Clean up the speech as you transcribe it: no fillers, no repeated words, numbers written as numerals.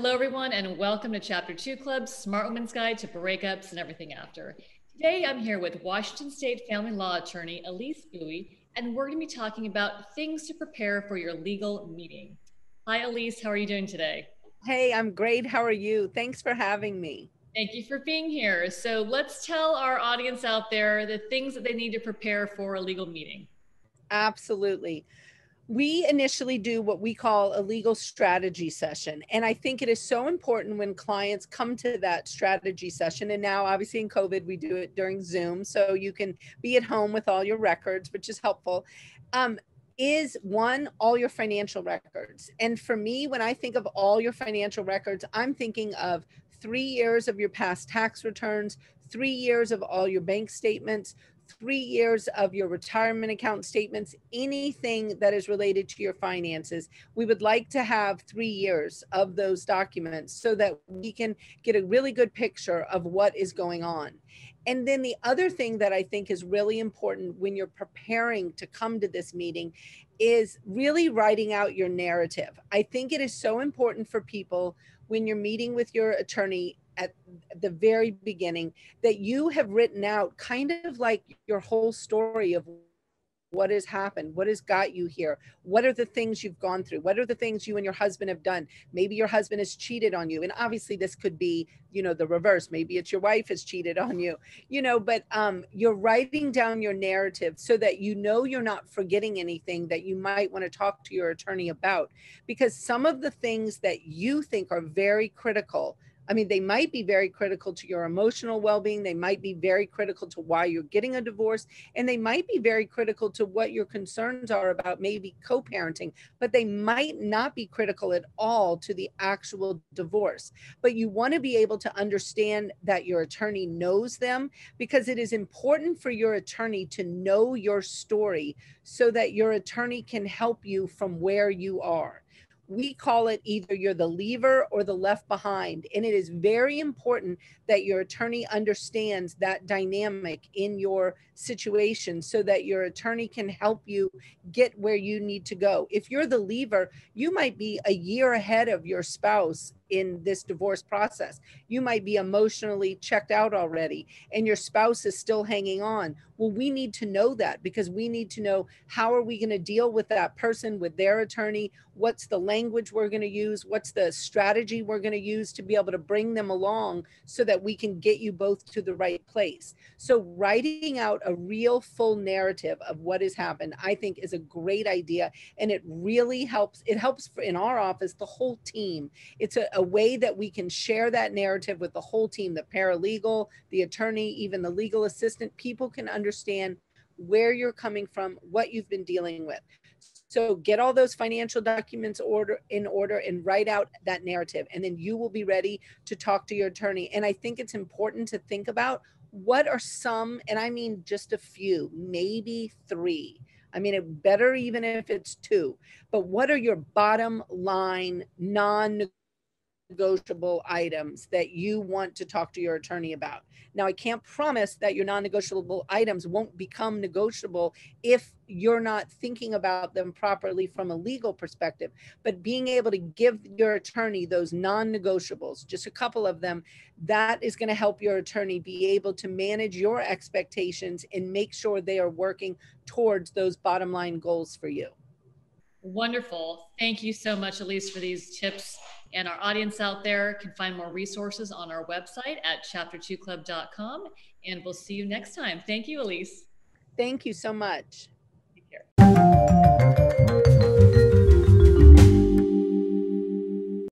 Hello, everyone, and welcome to Chapter 2 Club's Smart Woman's Guide to Breakups and Everything After. Today, I'm here with Washington State family law attorney Elise Bowie, and we're going to be talking about things to prepare for your legal meeting. Hi, Elise. How are you doing today? Hey, I'm great. How are you? Thanks for having me. Thank you for being here. So let's tell our audience out there the things that they need to prepare for a legal meeting. Absolutely. We initially do what we call a legal strategy session. And I think it is so important when clients come to that strategy session. And now, obviously, in COVID, we do it during Zoom. So you can be at home with all your records, which is helpful. Is one, all your financial records. And for me, when I think of all your financial records, I'm thinking of 3 years of your past tax returns, 3 years of all your bank statements, 3 years of your retirement account statements, anything that is related to your finances. We would like to have 3 years of those documents so that we can get a really good picture of what is going on. And then the other thing that I think is really important when you're preparing to come to this meeting is really writing out your narrative. I think it is so important for people when you're meeting with your attorney at the very beginning that you have written out kind of like your whole story of what has happened, what has got you here, what are the things you've gone through, what are the things you and your husband have done. Maybe your husband has cheated on you, and obviously this could be, the reverse. Maybe it's your wife has cheated on you, but you're writing down your narrative so that you're not forgetting anything that you might want to talk to your attorney about, because some of the things that you think are very critical, I mean, they might be very critical to your emotional well-being. They might be very critical to why you're getting a divorce, and they might be very critical to what your concerns are about maybe co-parenting, but they might not be critical at all to the actual divorce. But you want to be able to understand that your attorney knows them, because it is important for your attorney to know your story so that your attorney can help you from where you are. We call it either you're the leaver or the left behind. And it is very important that your attorney understands that dynamic in your situation so that your attorney can help you get where you need to go. If you're the leaver, you might be a year ahead of your spouse in this divorce process. You might be emotionally checked out already, and your spouse is still hanging on. Well, we need to know that, because we need to know, how are we going to deal with that person, with their attorney? What's the language we're going to use? What's the strategy we're going to use to be able to bring them along so that we can get you both to the right place? So writing out a real full narrative of what has happened, I think, is a great idea. And it really helps. It helps in our office, the whole team. It's a way that we can share that narrative with the whole team, the paralegal, the attorney, even the legal assistant. People can understand where you're coming from, what you've been dealing with. So get all those financial documents in order and write out that narrative. And then you will be ready to talk to your attorney. And I think it's important to think about what are some, and I mean just a few, maybe three. I mean, it better even if it's two, but what are your bottom line non-negotiable items that you want to talk to your attorney about? Now, I can't promise that your non-negotiable items won't become negotiable if you're not thinking about them properly from a legal perspective, but being able to give your attorney those non-negotiables, just a couple of them, that is going to help your attorney be able to manage your expectations and make sure they are working towards those bottom line goals for you. Wonderful. Thank you so much, Elise, for these tips. And our audience out there can find more resources on our website at chapter2club.com. And we'll see you next time. Thank you, Elise. Thank you so much. Take care.